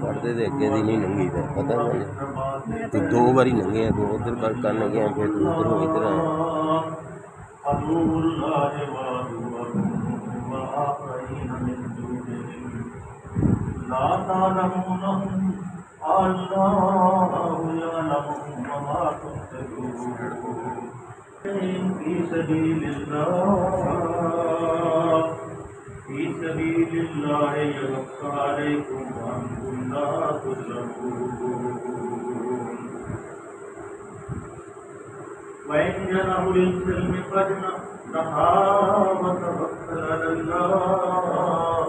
پڑھتے تو اگے دی نہیں لنگھی تو پتہ نہیں تو دو باری لنگے ہیں تو ادھر پر کرنے گیا پھر تو ادھر ادھر آیا في سبيل الله يغفر عليكم وأنتم لا تظلمون وإن جنحوا للسلم فاجنح وتوكل على الله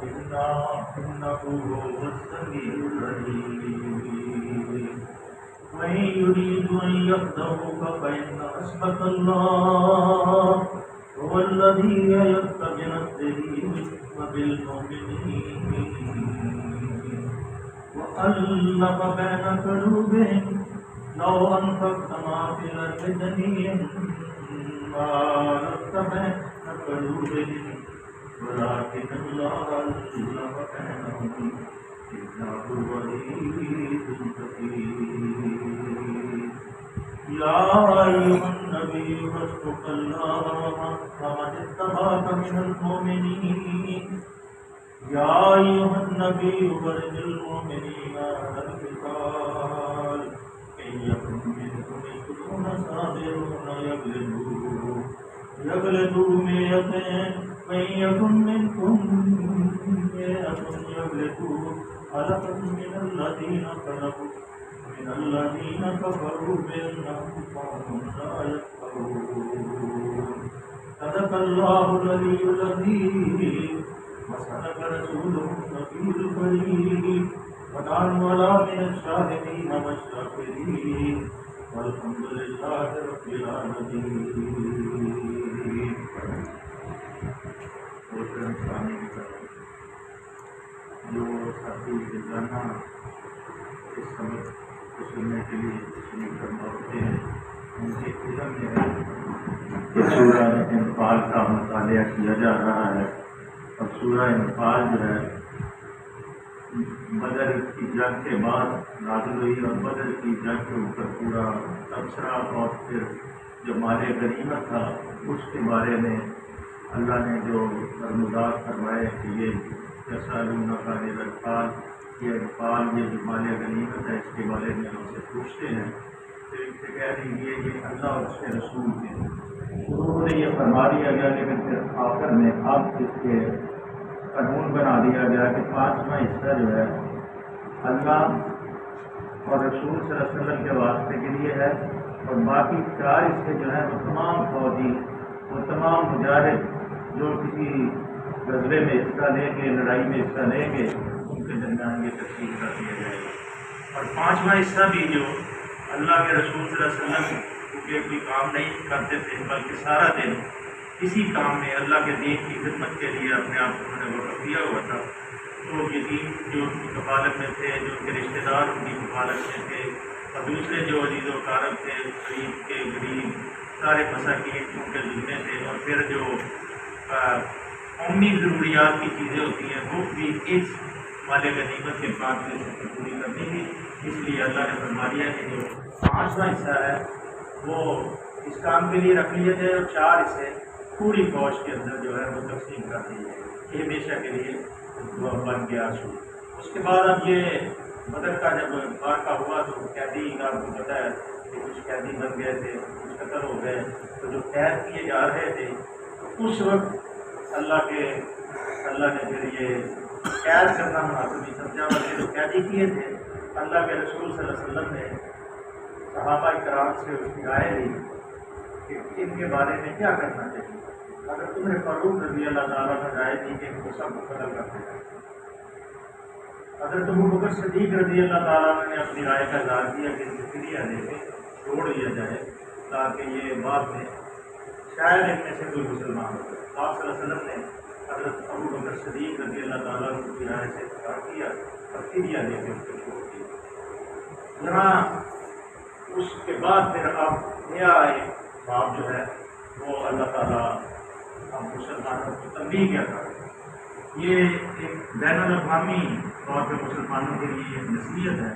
إنه هو السميع العليم وإن يريدوا أن يخدعوك فإن حسبك الله هو الذي أيدك بنصره وبالمؤمنين وألف بين قلوبهم لو أنفقت ما في الأرض جميعا ما ألفت بين قلوبهم ولكن الله ألف بينهم إنه وليد حكيم يا أيها النبي حسبك الله ومن اتبعك من المؤمنين يا أيها النبي برد المؤمنين على القتال إن يكن منكم 20 صابرون يغلبوا 100 وإن يكن منكم 100 يغلبوا 1000 من الذين كفروا بأنهم قوم لا يفقهون صدق الله العلي العظيم وصدق رسوله النبي الكريم ونحن على من الشاهدين والشاكرين والحمد لله رب العالمين. جو ساتھی روزانہ اس سبق کو سننے کے لیے تشریف فرما ہوتے ہیں ان کے علم میں سورہ انفال کا مطالعہ کیا جا رہا ہے اور سورہ انفال جو ہے بدر کی جنگ کے بعد نازل ہوئی اور بدر کی جنگ کے اوپر پورا تبصرہ اور پھر جو مال غنیمت تھا اس کے بارے میں اللہ نے جو فرمودات فرمائے کہ یہ یسألونک عن الانفال، یہ انفال یہ جو مال غنیمت ہے اس کے بارے میں ہم سے پوچھتے ہیں تو ان سے کہہ دیجیے یہ اللہ اور اس کے رسول کے انہوں نے یہ فرما دیا گیا لیکن پھر آخر میں اب اس کے قانون بنا دیا گیا کہ 5واں حصہ جو ہے اللہ اور رسول صلی اللہ علیہ وسلم کے واسطے کے لیے ہے اور باقی 4 حصے جو ہیں وہ تمام فوجی وہ تمام مجاہد جو کسی غزوے میں حصہ لیں گے لڑائی میں حصہ لیں گے ان کے درمیان یہ تقسیم کر دیا جائے گا. اور 5واں حصہ بھی جو اللہ کے رسول صلی اللہ علیہ وسلم کیونکہ کوئی کام نہیں کرتے تھے بلکہ سارا دن اسی کام میں اللہ کے دین کی خدمت کے لیے اپنے آپ کو انہوں نے وقف دیا ہوا تھا. تو یہ دین جو ان کی کفالت میں تھے جو ان کے رشتے دار ان کی کفالت میں تھے اور دوسرے جو عزیز و کارب تھے غریب کے غریب سارے مساکین ان کے ذمے تھے اور پھر جو قومی ضروریات کی چیزیں ہوتی ہیں وہ بھی اس مال غنیمت کے 5 میں سے پوری کرنی تھی. اس لیے اللہ نے فرما دیا کہ جو 5واں حصہ ہے وہ اس کام کے لیے رکھ لیے تھے اور 4 حصے پوری فوج کے اندر جو ہے وہ تقسیم کر دی ہے. یہ ہمیشہ کے لیے بن گیا شروع. اس کے بعد اب یہ بدر کا جب واقعہ ہوا تو قیدی آپ کو پتہ ہے کہ کچھ قیدی بن گئے تھے کچھ قتل ہو گئے تو جو قید کیے جا رہے تھے اس وقت اللہ نے پھر یہ قید کرنا مناسب نہیں سمجھا بلکہ جو قیدی کیے تھے اللہ کے رسول صلی اللہ علیہ وسلم نے صحابہ کرام سے اس کی رائے لی کہ ان کے بارے میں کیا کرنا چاہیے. اگر تم نے فاروق رضی اللہ تعالیٰ کا رائے دی کہ ان کو سب کو قتل کر دیا، اگر تم ابوبکر صدیق رضی اللہ تعالیٰ نے اپنی رائے کا اظہار کیا کہ فدیہ دے کے چھوڑ دیا جائے تاکہ یہ بعد میں شاید ان میں سے کوئی مسلمان ہو. آپ صلی اللہ علیہ وسلم نے حضرت ابو بکر صدیق رضی اللہ تعالیٰ عنہ کی رائے سے انکار کیا اور فدیہ دے کے اس کو چھوڑ دیا۔ یہاں اس کے بعد پھر اب نیا ایک باب جو ہے وہ اللہ تعالیٰ اب مسلمانوں کو تنبیہ کیا تھا۔ یہ ایک بین الاقوامی طور پہ مسلمانوں کے لیے ایک نصیحت ہے۔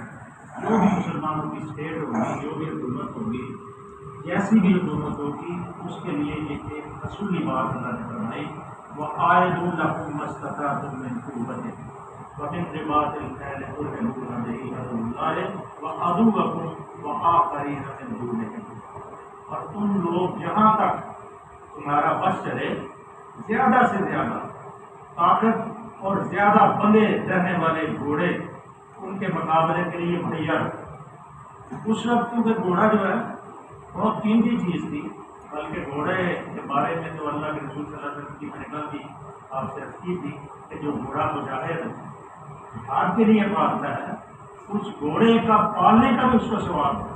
جو بھی مسلمانوں کی اسٹیٹ ہوگی، جو بھی حکومت ہوگی، جیسی بھی حکومت ہوگی، اس کے لیے یہ ایک اصولی بات اللہ نے فرمائی، وَأَعِدُوا لَكُم مَّا اسْتَطَعْتُم مِّن قُوَّةٍ وَمِن رِّبَاطِ الْخَيْلِ تُرْهِبُونَ بِهِ عَدُوَّ اللَّهِ وَعَدُوَّكُمْ وَآخَرِينَ مِن دُونِهِمْ، اور تم لوگ جہاں تک تمہارا بس چلے زیادہ سے زیادہ طاقت اور زیادہ بندے رہنے والے گھوڑے ان کے مقابلے کے لیے مہیا رکھو۔ اس وقت کیونکہ گھوڑا جو ہے بہت قیمتی چیز تھی، بلکہ گھوڑے کے بارے میں تو اللہ کے رسول صلی اللہ علیہ وسلم کی منگل بھی آپ سے عرض کی تھی کہ جو گھوڑا مجاہد جہاد کے لیے پالتا ہے، اس گھوڑے کا پالنے کا بھی اس کو ثواب ہے۔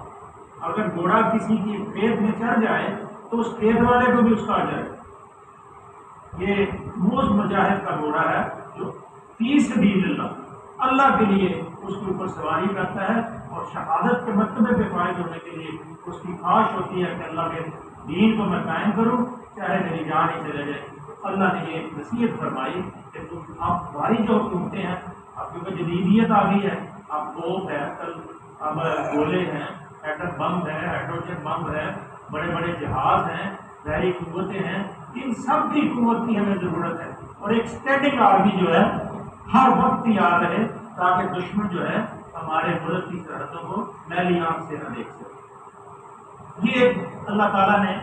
اگر گھوڑا کسی کی پیٹ میں چڑھ جائے تو اس پیٹ والے کو بھی اس کا اجر ہے۔ یہ موز مجاہد کا گھوڑا ہے جو فی سبیل اللہ کے لیے اس کے اوپر سواری کرتا ہے، اور شہادت کے مرتبے پہ فائز ہونے کے لیے اس کی خواہش ہوتی ہے کہ اللہ کے دین کو میں قائم کروں چاہے میری جان ہی چلے جائے۔ اللہ نے یہ نصیحت فرمائی کہ تم اب بھاری جو حکومتیں ہیں، اب کیونکہ جدیدیت آ گئی ہے، اب توپ ہے، اب گولے ہیں، ایٹم بم ہے، ہائیڈروجن بم ہے، بڑے بڑے جہاز ہیں، بحری قوتیں ہیں، ان سب کی قوت کی ہمیں ضرورت ہے، اور ایک اسٹیٹک آرمی جو ہے ہر وقت یاد رہے تاکہ دشمن جو ہے ہمارے ملک کی سرحدوں کو میلی آنکھ سے نہ دیکھ سکے۔ یہ ایک اللہ تعالیٰ نے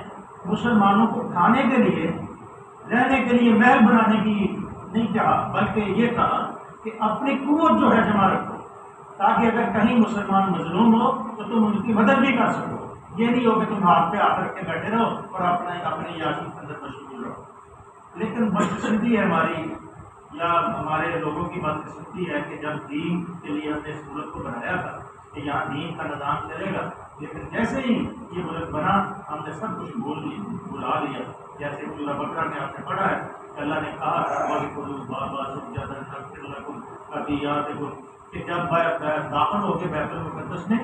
مسلمانوں کو کھانے کے لیے، رہنے کے لیے محل بنانے کی نہیں کہا، بلکہ یہ کہا کہ اپنی قوت جو ہے جمع رکھو، تاکہ اگر کہیں مسلمان مظلوم ہو تو تم ان کی مدد بھی کر سکو۔ یہ نہیں ہو کہ تم ہاتھ پہ ہاتھ رکھ کے بیٹھے رہو اور اپنی یاشی کے اندر مشغول رہو۔ لیکن بدقسمتی ہے ہماری، یا ہمارے لوگوں کی بدقسمتی ہے کہ جب دین کے لیے ہم نے اس ملک کو بنایا تھا کہ یہاں دین کا نظام چلے گا، لیکن جیسے ہی یہ ملک بنا ہم نے سب کچھ بھلا لیا۔ جیسے سورہ بقرہ میں آپ نے پڑھا ہے کہ اللہ نے کہا کہ جب داخل ہو کے بیت المقدس میں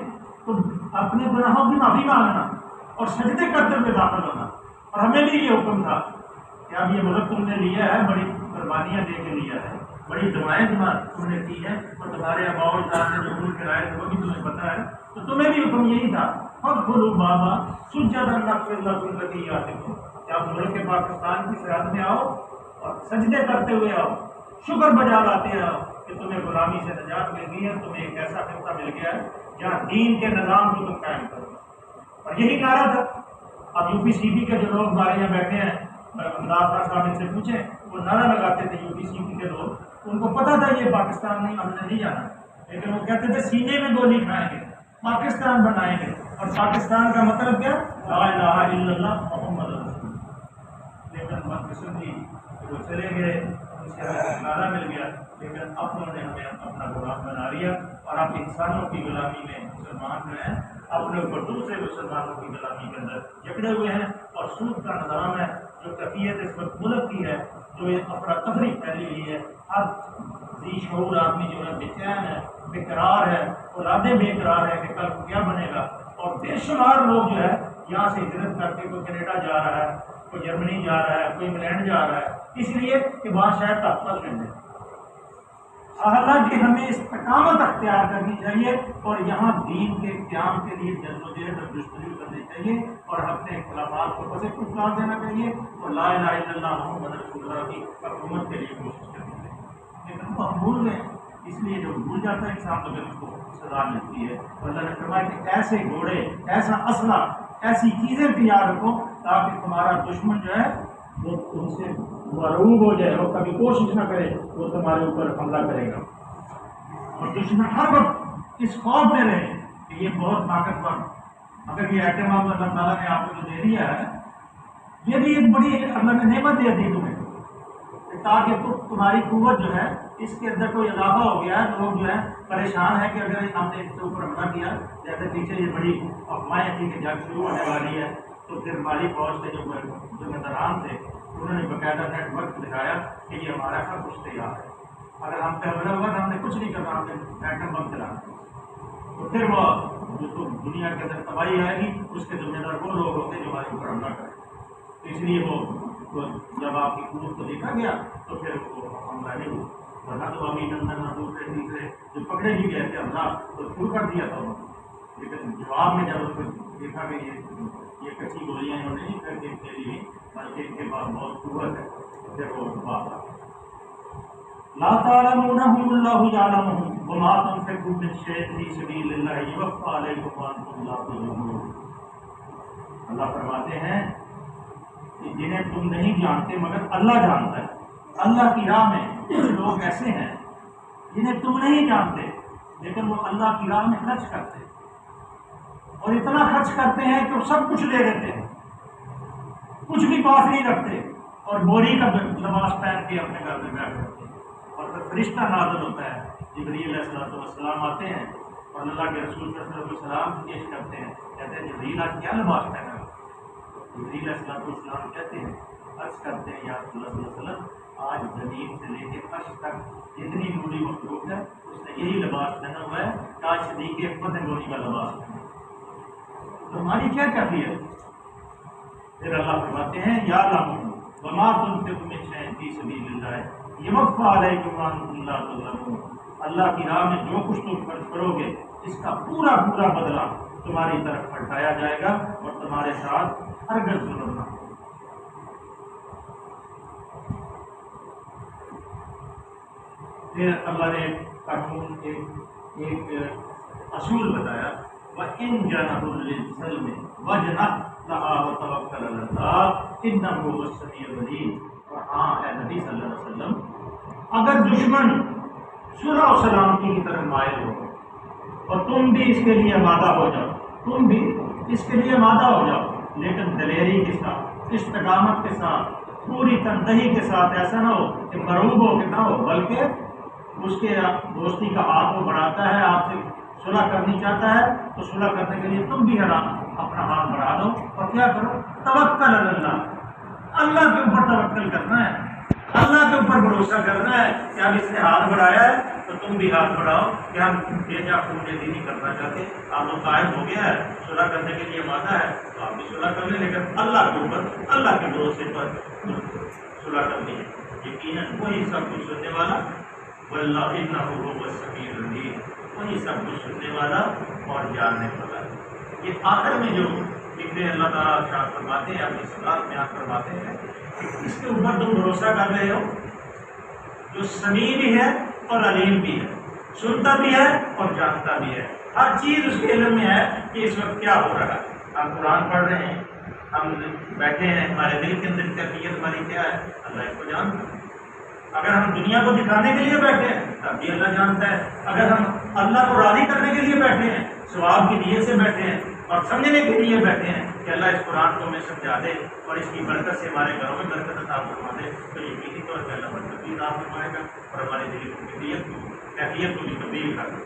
تو اپنے گناہوں کی معافی مانگنا اور سجدے کرتے ہوئے داخل ہونا، اور ہمیں بھی یہ حکم تھا کہ اب یہ ملک تم نے لیا ہے، بڑی قربانیاں دے کے لیا ہے، بڑی دعائیں تم نے کی ہیں، اور تمہارے آباء و اجداد نے جو ملک کرائے تھے وہ بھی تمہیں پتہ ہے، تو تمہیں بھی حکم یہی تھا فادخلوا بابا سجدا نغفر لکم خطیئاتکم، کہ آپ ملک کے پاکستان کی سرحد میں آؤ اور سجدے کرتے ہوئے آؤ، شکر بجا لاتے آؤ کہ تمہیں غلامی سے نجات مل گئی ہے، تمہیں ایک ایسا خطہ مل گیا ہے جہاں دین کے نظام کو تم قائم کرو۔ اور یہی نعرہ تھا۔ اب یو پی سی پی کے جو لوگ ہمارے یہاں بیٹھے ہیں، امداد خان صاحب سے پوچھیں، وہ نعرہ لگاتے تھے یو پی سی پی کے لوگ، ان کو پتا تھا یہ پاکستان نہیں، ہم نے نہیں جانا، لیکن وہ کہتے تھے سینے میں گولی کھائیں گے، پاکستان بنائیں گے، اور پاکستان کا مطلب کیا؟ لا الہ الا اللہ محمد رسول اللہ۔ لیکن بدقسمتی وہ چلے گئے، ان سے ہمیں نعرہ مل گیا، لیکن اپنوں نے ہمیں اپنا غلام بنا لیا، اور اب انسانوں کی غلامی میں مسلمان جو ہیں اپنے اوپر دوسرے مسلمانوں کی غلامی کے اندر جکڑے ہوئے ہیں، اور سود کا نظام ہے جو کیفیت اس وقت ملک کی ہے، جو یہ افراتفری پھیلی ہوئی ہے، ہر ذی شعور آدمی جو ہے بے چین ہے، بے قرار ہے، اولادیں بے قرار ہے کہ کل کیا بنے گا، اور بے شمار لوگ جو ہے یہاں سے ہجرت کر کے کوئی کینیڈا جا رہا ہے، کوئی جرمنی جا رہا ہے، کوئی انگلینڈ جا رہا ہے، اس لیے کہ وہاں شاید تحفظ مل جائے۔ حالانکہ ہمیں استقامت اختیار کرنی چاہیے، اور یہاں دین کے قیام کے لیے جدوجہد اور جستجو کرنی چاہیے، اور اپنے اختلافات کو پس قرار دینا چاہیے، اور لا الہ الا اللہ محمد رسول اللہ کی حکومت کے لیے کوشش کرنی چاہیے۔ لیکن وہ ہم بھول گئے، اس لیے جو بھول جاتا ہے انسان تو پھر اس کو سزا ملتی ہے۔ اور اللہ نے فرمایا کہ ایسے گھوڑے، ایسا اسلحہ، ایسی چیزیں تیار رکھو تاکہ تمہارا دشمن جو ہے وہ تم سے مرعوب ہو جائے اور کبھی کوشش نہ کرے وہ تمہارے اوپر حملہ کرے گا، اور دشمن ہر وقت اس خوف میں رہے کہ یہ بہت طاقتور، اگر یہ ایٹم بم اللہ تعالیٰ نے آپ کو جو دے دیا ہے، یہ بھی ایک بڑی اللہ نے نعمت دے دی تمہیں، تاکہ تمہاری قوت جو ہے اس کے اندر کوئی اضافہ ہو گیا ہے۔ لوگ جو ہے پریشان ہے کہ اگر ہم نے اس کے اوپر حملہ کیا، جیسے پیچھے یہ بڑی افواہیں تھی کہ جنگ شروع ہونے والی ہے، تو پھر ہماری فوج کے جو میدان تھے انہوں نے باقاعدہ نیٹ ورک دکھایا کہ یہ ہمارا سب کچھ تیار ہے، اگر ہم پہ حملہ ہوا تو ہم نے کچھ نہیں کرنا، ہم نے ایٹم بم چلانا، تو پھر وہ جو دنیا کے اندر تباہی آئے گی اس کے ذمہ دار وہ لوگ ہوتے ہیں جو ہمارے اوپر حملہ کریں۔ تو اس لیے وہ جب آپ کی قوت کو دیکھا گیا تو پھر وہ حملہ نہیں ہوا، ورنہ تو ابھی نندن نہ دوسرے تیسرے جو پکڑے بھی گئے تھے حملہ تو شروع کر دیا تھا انہوں نے، لیکن جواب میں جب اس کو دیکھا کہ یہ کچی گولیاں انہوں نے نہیں کر کے کھیلی، بلکہ ان کے پاس بہت قوت ہے، پھر وہ بات آ لا تعلمونهم اللہ یعلمهم وما تنفقوا من شیء فی سبیل اللہ یوفى علیکم وانتم لا تظلمون۔ اللہ فرماتے ہیں کہ جنہیں تم نہیں جانتے مگر اللہ جانتا ہے۔ اللہ کی راہ میں کچھ لوگ ایسے ہیں جنہیں تم نہیں جانتے لیکن وہ اللہ کی راہ میں خرچ کرتے ہیں، اور اتنا خرچ کرتے ہیں کہ وہ سب کچھ دے دیتے ہیں، کچھ بھی پاس نہیں رکھتے، اور بوری کا لباس پہن کے اپنے گھر میں بیٹھ جاتے ہیں، اور پھر فرشتہ نازل ہوتا ہے، جبریل علیہ السلام آتے ہیں اور اللہ کے رسول صلی اللہ علیہ وسلم پیش کرتے ہیں، کہتے ہیں جبریل آج کیا لباس پہنا ہے؟ جبریل علیہ السلام کہتے ہیں، عرض کرتے ہیں یا رسول اللہ صلی اللہ علیہ وسلم آج زمین سے لے کے فرش تک جتنی بوڑھی مخلوق ہے اس نے یہی لباس پہنا ہوا ہے، کاش صدیق فتح گونی کا لباس پہنا۔ تو ہماری کیا کیفیت؟ پھر اللہ فرماتے ہیں یا لم وما تنفقوا من شیء فی سبیل اللہ یوفى علیکم وانتم لا تظلمون۔ اللہ کی راہ میں جو کچھ تم خرچ کرو گے اس کا پورا بدلہ تمہاری طرف پلٹایا جائے گا اور تمہارے ساتھ ہرگز ظلم نہ ہوگا۔ پھر اللہ نے قانون ایک اصول بتایا، وَإِن جَنَحُوا لِلسَّلْمِ وَاجْنَحْ لَهَا وَتَوَكَّلْ عَلَى اللَّهِ إِنَّهُ هُوَ السَّمِيعُ الْعَلِيمُ۔ اور ہاں اے نبی صلی اللہ علیہ وسلم، اگر دشمن صلح و سلامتی کی طرف مائل ہو اور تم بھی اس کے لیے آمادہ ہو جاؤ، تم بھی اس کے لیے آمادہ ہو جاؤ، لیکن دلیری کے ساتھ، استقامت کے ساتھ، پوری تنہی کے ساتھ، ایسا نہ ہو کہ مروب ہو کہ نہ ہو، بلکہ اس کے دوستی کا ہاتھ وہ بڑھاتا ہے، آپ سے صلح کرنی چاہتا ہے تو صلح کرنے کے لیے تم بھی اپنا ہاتھ بڑھا دو، اور کیا کرو؟ توکل علی اللہ، اللہ کے اوپر توکل کرنا ہے، اللہ کے اوپر بھروسہ کرنا ہے کہ اب اس نے ہاتھ بڑھایا ہے تو تم بھی ہاتھ بڑھاؤ کہ ہم بھیجا خون ریزی نہیں کرنا چاہتے، آپ لوگ قائم ہو گیا ہے، صلح کرنے کے لیے مادہ ہے تو آپ بھی صلح کر لیں، لیکن اللہ کے اوپر، اللہ کے بھروسے پر صلح کرنی ہے۔ یقیناً وہی سب کچھ سننے والا، واللہ انہ هو السمیع العلیم، وہی سب کچھ سننے والا اور جاننے والا ہے۔ یہ آخر میں جو فکر اللہ تعالیٰ ارشاد فرماتے ہیں، اپنی صلاح میں فرماتے ہیں کہ اس کے اوپر تم بھروسہ کر رہے ہو جو سمیع بھی ہے اور علیم بھی ہے، سنتا بھی ہے اور جانتا بھی ہے، ہر چیز اس کے علم میں ہے کہ اس وقت کیا ہو رہا ہے۔ ہم قرآن پڑھ رہے ہیں، ہم بیٹھے ہیں، ہمارے دل کے اندر کیفیت ہماری کیا ہے، اللہ اس کو جانتا ہے۔ اگر ہم دنیا کو دکھانے کے لیے بیٹھے ہیں تب بھی اللہ جانتا ہے، اگر ہم اللہ کو راضی کرنے کے لیے بیٹھے ہیں، ثواب کی نیت سے بیٹھے ہیں اور سمجھنے کے لیے بیٹھے ہیں کہ اللہ اس قرآن کو ہمیں سمجھا دے اور اس کی برکت سے ہمارے گھروں میں برکت عطا فرما دے، تو یقینی طور پر اللہ برکت بھی عطا فرمائے گا اور ہمارے دل کی کیفیت کو بھی تبدیل کر دے۔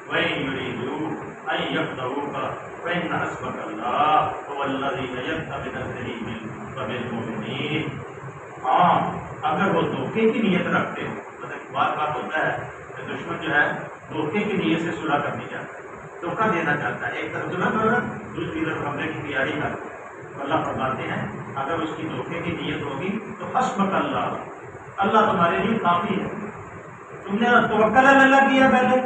وَإِن يُرِيدُوا أَن يَخْدَعُوكَ فَإِنَّ حَسْبَكَ اللَّهُ هُوَ الَّذِي أَيَّدَكَ بِنَصْرِهِ وَبِالْمُؤْمِنِينَ۔ ہاں اگر وہ دھوکے کی نیت رکھتے ہو، مطلب بات ہوتا ہے کہ دشمن جو ہے دھوکے کی نیت سے صلح کرنی چاہتا ہے، دھوکہ دینا چاہتا ہے، ایک طرف صلح کر رہا ہے، دوسری طرف حملے کی تیاری کر رہا ہے، اللہ فرماتے ہیں اگر اس کی دھوکے کی نیت ہوگی تو حسبک اللہ، اللہ تمہارے لیے کافی ہے۔ تم نے توکل اللہ کیا، پہلے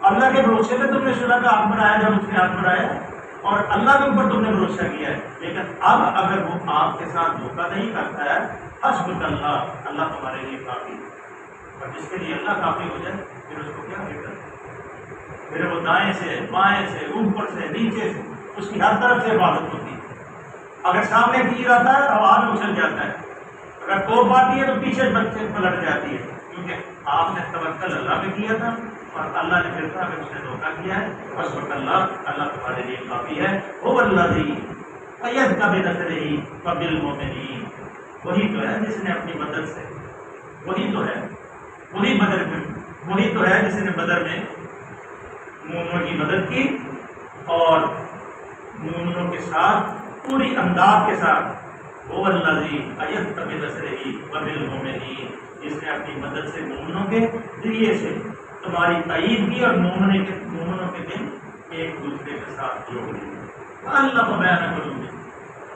اللہ کے بھروسے پہ تم نے صلح کا ہاتھ بڑھایا، جب اس نے ہاتھ بڑھایا اور اللہ کے اوپر تم نے بھروسہ کیا ہے، لیکن اب اگر وہ آپ کے ساتھ دھوکہ نہیں کرتا ہے، حسبک اللہ، اللہ تمہارے لیے کافی ہے۔ اور جس کے لیے اللہ کافی ہو جائے پھر اس کو کیا فکر ہے، پھر وہ دائیں سے بائیں سے اوپر سے نیچے سے اس کی ہر طرف سے عبادت ہوتی ہے۔ اگر سامنے تیر آتا ہے ہوا میں اچھل جاتا ہے، اگر توپ آتی ہے تو پیچھے بچے پلٹ جاتی ہے، کیونکہ آپ نے توکل اللہ پہ کیا تھا اور اللہ نے پھر کہا اگر اس نے دھوکہ کیا ہے حسبک اللہ، اللہ تمہارے لیے کافی ہے۔ هو الذی ایدک بنصرہ وبالمؤمنین، وہی تو ہے جس نے اپنی مدد سے، وہی تو ہے، وہی بدر میں، وہی تو ہے جس نے بدر میں مومنوں کی مدد کی اور مومنوں کے ساتھ پوری امداد کے ساتھ وہ الذی ایدک بنصرہ وبالمؤمنین، جس نے اپنی مدد سے مومنوں کے ذریعے سے تمہاری تائید کی اور مومنوں کے دل ایک دوسرے کے ساتھ جوڑ دیے۔ اللہ بین قلوبہم،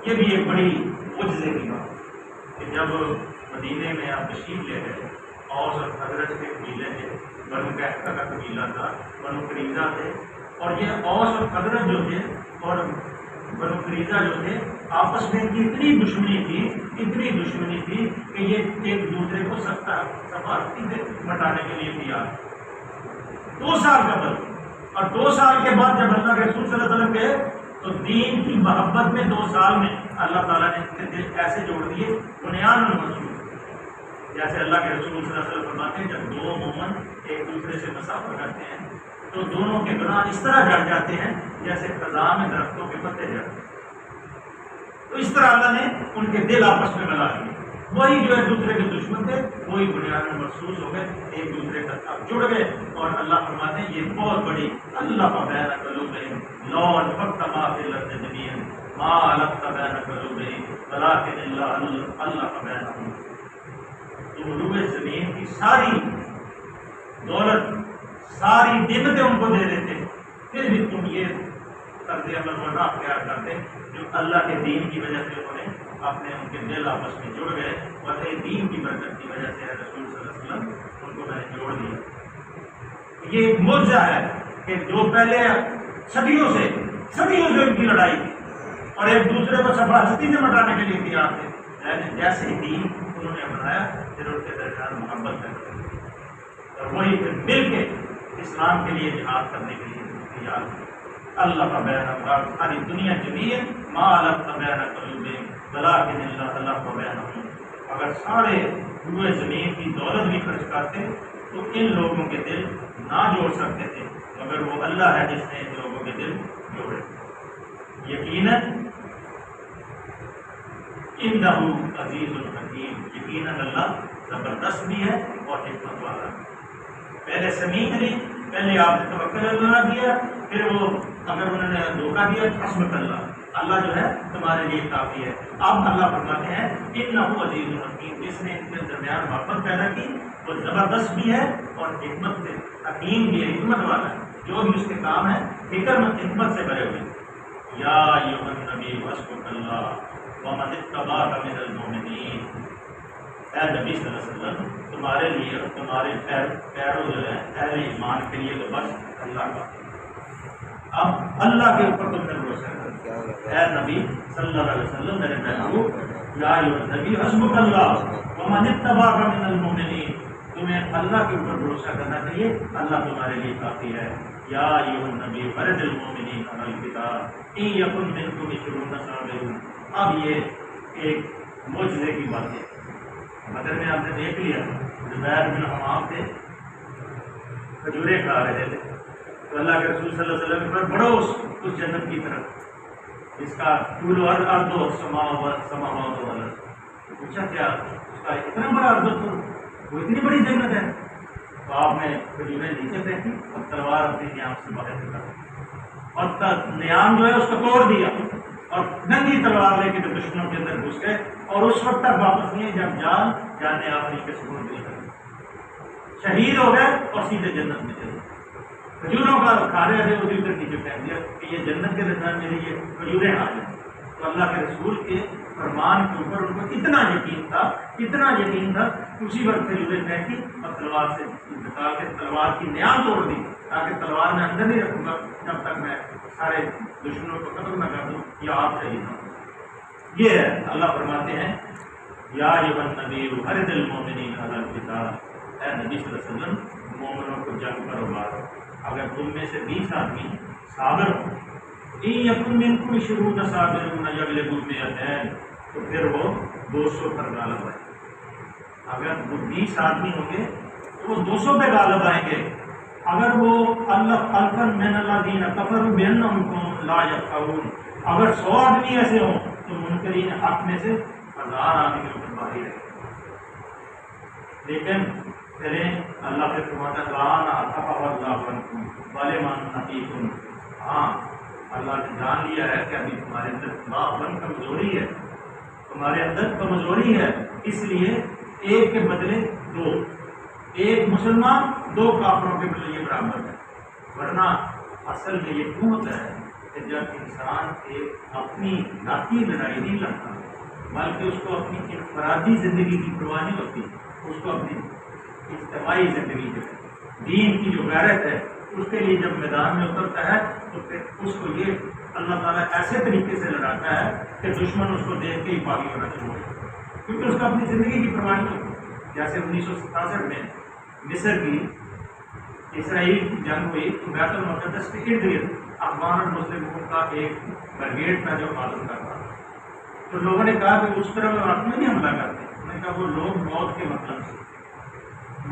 یہ بھی ایک بڑی معجزے کی بات کہ جب مدینے میں آپ تشریف لے گئے، اوس اور خزرج کے قبیلے تھے، بنو قینقاع کا قبیلہ تھا، بنو قریظہ تھے، اور یہ اوس اور خزرج جو تھے اور بنو قریظہ جو تھے، آپس میں اتنی دشمنی تھی کہ یہ ایک دوسرے کو سفارتی سے مٹانے کے لیے تیار، 2 سال قبل۔ اور 2 سال کے بعد جب اللہ کے رسول صلی اللہ علیہ وسلم گئے تو دین کی محبت میں 2 سال میں اللہ تعالیٰ نے ان کے دل ایسے جوڑ دیے بنیان منصوب، جیسے اللہ کے رسول صلی اللہ علیہ وسلم فرماتے ہیں جب 2 مومن ایک دوسرے سے مسافر کرتے ہیں تو دونوں کے گناہ اس طرح جڑ جاتے ہیں جیسے خزاں میں درختوں کے پتے جڑتے ہیں۔ تو اس طرح اللہ نے ان کے دل آپس میں ملا دیے، وہی جو ایک دوسرے کے دشمن تھے وہی بنیاد میں محسوس ہو گئے، ایک دوسرے کا ساتھ جڑ گئے۔ اور اللہ فرماتے ہیں یہ بہت بڑی اللہ بین قلوبہم لو انفقت ما فی الارض جميعا ما الفت بین قلوبہم ولکن اللہ بینہم۔ تم روئے زمین کی ساری دولت، ساری نعمتیں ان کو دے دیتے، پھر بھی تم یہ طرز عمل کو نہ اختیار کرتے جو اللہ کے دین کی وجہ سے انہوں نے اپنے ان کے دل آپس میں جڑ گئے، اور دین کی برکت کی وجہ سے رسول صلی اللہ علیہ وسلم ان کو میں نے جوڑ دیا۔ یہ ایک معجزہ ہے کہ جو پہلے صدیوں سے ان کی لڑائی تھی اور ایک دوسرے کو سفارتی سے مٹانے کے لیے تیار تھے، لیکن جیسے ہی دین انہوں نے بنایا پھر ان کے درمیان محبت ہے اور وہی پھر مل کے اسلام کے لیے جہاد کرنے کے لیے تیار تھے۔ اللہ کا بین ساری دنیا جمیع ما الفت بین قلوبہم ولکن اللہ بینہم۔ اگر سارے روئے زمین کی دولت بھی خرچ کرتے تو ان لوگوں کے دل نہ جوڑ سکتے تھے، مگر وہ اللہ ہے جس نے ان لوگوں کے دل جوڑے۔ یقیناً انہ عزیز الحکیم، یقیناً اللہ زبردست بھی ہے اور حکمت والا ہے۔ پہلے سمیع نہیں، پہلے آپ نے توکل اللہ کیا، پھر وہ اگر انہوں نے دھوکہ دیا حسبک اللہ، اللہ جو ہے تمہارے لیے کافی ہے۔ اب اللہ فرماتے ہیں انہ عزیز الحکیم، جس نے ان کے درمیان محبت پیدا کی وہ زبردست بھی ہے اور حکمت سے حکیم بھی ہے، حکمت والا ہے، جو بھی اس کے کام ہے حکمت سے بھرے ہوئے۔ یا ایھا النبی حسبک اللہ ومن اتبعک من المؤمنین، اے نبی صلی اللہ علیہ وسلم تمہارے لیے اور تمہارے پیرو جو ہے اہل ایمان کے لیے تو بس اللہ کا۔ اب اللہ کے اوپر تم نے بھروسہ کر، اے نبی صلی اللہ علیہ وسلم میرے محبوب، یا ایھا النبی حسبک اللہ ومن اتبعک من المؤمنین، تمہیں اللہ کے اوپر بھروسہ کرنا چاہیے، اللہ تمہارے لیے کافی ہے۔ یا ایھا النبی فرد المؤمنین علی القتال ان یکن منکم 20 صابرون۔ اب یہ ایک معجزے کی بات ہے۔ بدر میں آپ نے دیکھ لیا زبیر بن حمام تھے، کھجوریں کھا رہے تھے، تو اللہ کے رسول صلی اللہ علیہ وسلم پر بڑھو اس جنت کی طرف جس کا طول و عرض و سماوات و ارض، پوچھا کیا اس کا اتنا بڑا عرض تو وہ اتنی بڑی جنت ہے؟ تو آپ نے کھجوریں نیچے پھینکی اور تلوار اپنی نیام سے باہر نکالی اور نیام جو ہے اس کو توڑ دیا اور ننگی تلوار لے کے جو دشمنوں کے اندر گھس گئے، اور اس وقت تک واپس نہیں جب جانے آخری کے سکون دل کر شہید ہو گئے اور سیدھے جنت میں چلے۔ کھجوروں کا کھا رہے تھے وہ ادھر نیچے پھینک دیا کہ یہ جنت کے درمیان میرے یہ کھجوریں آ جائیں۔ تو اللہ کے رسول کے فرمان کے اوپر ان کو اتنا یقین تھا اسی وقت کھجوریں پھینکی اور تلوار سے نکال کے تلوار کی نیام توڑ دی تاکہ تلوار میں اندر نہیں رکھوں گا جب تک میں سارے دشمنوں کو ختم نہ کر دوں یا آپ شہید ہوں۔ یہ ہے اللہ فرماتے ہیں یا ایھا النبی حرض المؤمنین علی القتال، اے نبی صلی اللہ علیہ وسلم مومنوں کو جنگ پر ابھارو، اگر تم میں سے 20 آدمی صابر ہوں، ان یکن منکم 20 صابرون یغلبوا مئتین، تو پھر وہ 200 پر غالب آئیں گے۔ اگر وہ 20 آدمی ہوں گے تو وہ 200 پہ غالب آئیں گے۔ اگر وہ الفا من الذین کفروا بانہم قوم لا یفقہون، اگر 100 آدمی ایسے ہوں تو منکرین حق میں سے 1000 آدمی کے اوپر باہر ہے۔ لیکن چلیں اللہ کے فرماتا ہے اللہ عنکم ولمن نفیکم، ہاں اللہ نے جان لیا ہے کہ ابھی تمہارے اندر بن کمزوری ہے، ہمارے اندر کمزوری ہے، اس لیے ایک کے بدلے دو، ایک مسلمان دو کافروں کے بدلے یہ برابر ہے۔ ورنہ اصل میں یہ کیوں ہوتا ہے کہ جب انسان ایک اپنی ذاتی لڑائی نہیں لڑتا بلکہ اس کو اپنی انفرادی زندگی کی پرواہ نہیں ہوتی، اس کو اپنی اجتماعی زندگی جو ہے، دین کی جو غیرت ہے، اس کے لیے جب میدان میں اترتا ہے تو پھر اس کو یہ اللہ تعالیٰ ایسے طریقے سے لڑاتا ہے کہ دشمن اس کو دیکھ کے ہی باغی ہونا شروع ہو جاتا ہے، کیونکہ اس کو اپنی زندگی کی پرواہ نہیں ہوتی۔ جیسے 1967 میں مصر کی اسرائیل کی جنگ ہوئی تو بیت المقدس کے ارد گرد افغان اور مسلموں کا ایک بریگیڈ تھا جو معلوم کرتا تھا، تو لوگوں نے کہا کہ اس طرح آپ میں نہیں حملہ کرتے، انہوں نے کہا وہ لوگ موت کے مطلب سے،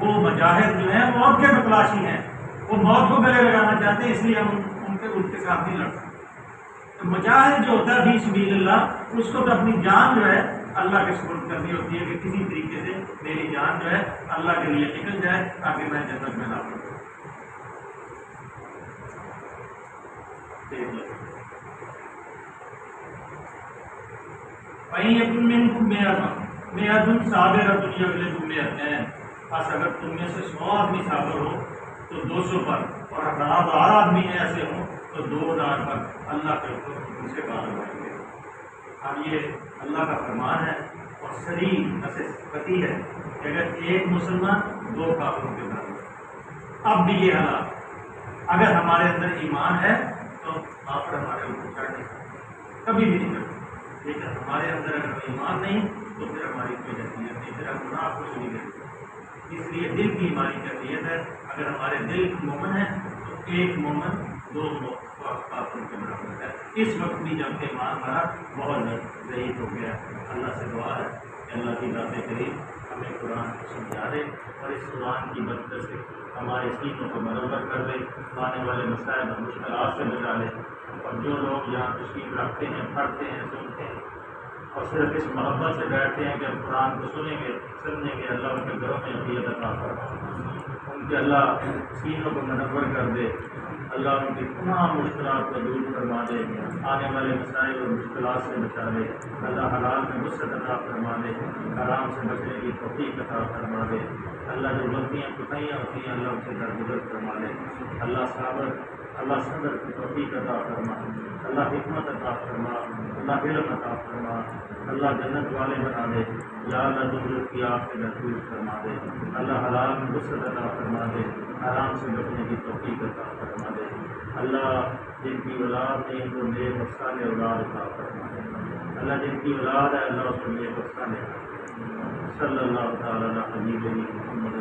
وہ مجاہد جو ہیں موت کے متلاشی ہیں، وہ موت کو گلے لگانا چاہتے ہیں، اس لیے ہم ان کے ساتھ نہیں لڑ سکتے۔ تو مجاہد جو ہوتا ہے فی سبیل اللہ، اس کو تو اپنی جان جو ہے اللہ کے سپرد کرنی ہوتی ہے کہ کسی طریقے سے میری جان جو ہے اللہ کے لیے نکل جائے تاکہ میں جنت میں نہ پڑوں۔ وہیں یکن منکم مئۃ صابرۃ یغلبوا مئتین، بس اگر تم میں سے 100 آدمی صابر ہو تو 200 پر، اور 1000 آدمی ایسے ہوں تو 2000 پر اللہ کے حکم سے غالب آئیں گے۔ اب یہ اللہ کا فرمان ہے اور صریح نصیحتی ہے کہ اگر ایک مسلمان 2 کافروں کے برابر، اب بھی یہ حالات، اگر ہمارے اندر ایمان ہے تو کافر ہمارے اوپر چڑھ نہیں سکتے، کبھی بھی نہیں کرتے، لیکن ہمارے اندر اگر ایمان نہیں تو پھر ہماری کوئی حیثیت نہیں، پھر ہم گناہ کو نہیں کرتے۔ اس لیے دل کی ایمانی کیفیت ہے، اگر ہمارے دل مومن ہے تو ایک مومن 2 کافروں کے برابر ہے۔ اس وقت بھی جب کہ ایمان ہمارا بہت ضعیف ہو گیا، اللہ سے دعا ہے کہ اللہ کی ذات کریم ہمیں قرآن کو سمجھا دے اور اس قرآن کی برکت سے ہمارے سینوں کو منور کر دے، آنے والے مسائل اور مشکلات سے بچا لے، اور جو لوگ یہاں تشریف رکھتے ہیں، پڑھتے ہیں، سنتے ہیں اور صرف اس محبت سے بیٹھتے ہیں کہ ہم قرآن کو سنیں گے، سمجھیں گے، اللہ ان کے گھروں میں عقیدت عطا فرمائے، ان کے اللہ سینوں کو منور کر دے، اللہ ان کی تمام مشکلات کو دور فرما دے، آنے والے مسائل اور مشکلات سے بچا دے، اللہ حلال میں وسعت عطا فرما دے، حرام سے بچنے کی توفیق عطا فرما دے، اللہ جو غلطیاں کوتاہیاں ہوتی ہیں اللہ ان سے درگزر فرما دے، اللہ صبر کی توفیق عطا فرما، اللہ حکمت عطا فرما، اللہ علم عطا فرما، اللہ جنت والے بنا دے، یا اللہ دوزخ کی آگ سے محفوظ فرما دے، اللہ حلال میں وسعت عطا فرما دے، حرام سے بچنے کی توفیق عطا فرما دے، اللہ جن کی اولاد ہے ان کو نیک اور صالح اولاد عطا فرما دے، اللہ جن کی اولاد ہے اللہ اس کو نیک اور صالح صلی اللہ تعالیٰ علیہ محمد